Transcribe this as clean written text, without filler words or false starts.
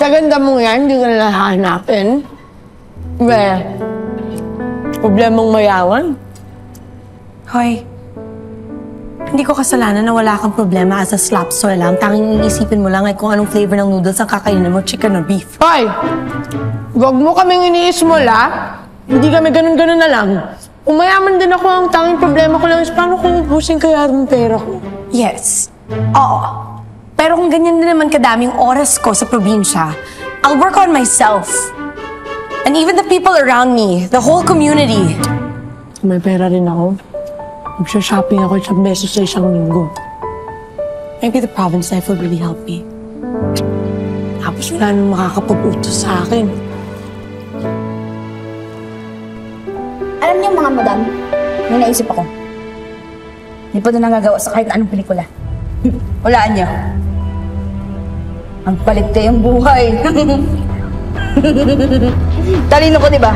Sa ganda mong yan, hindi ka na hahanapin. Well, problemang mayawan. Hoy, hindi ko kasalanan na wala kang problema as a slapsoy lang. Tanging iisipin mo lang ay kung anong flavor ng noodles ang kakainin mo, chicken or beef. Hoy! Huwag mo kaming iniismol, ha? Hindi kami ganun-ganun na lang. Umayaman din ako, ang tanging problema ko lang is paano kung ubusin kaya ang pera ko? Yes. Oo. Pero kung ganyan din naman kadaming oras ko sa probinsya, I'll work on myself. And even the people around me, the whole community. May pera rin ako. Magsha-shopping ako isang beses sa isang linggo. Maybe the province life will really help me. Tapos wala nang makakapag-utos sa akin. Alam niyo mga madam, may naisip ako. Hindi pa doon nagagawa sa kahit anong pelikula. Walaan niyo. Ang palit kayong buhay. Talino ko, di ba?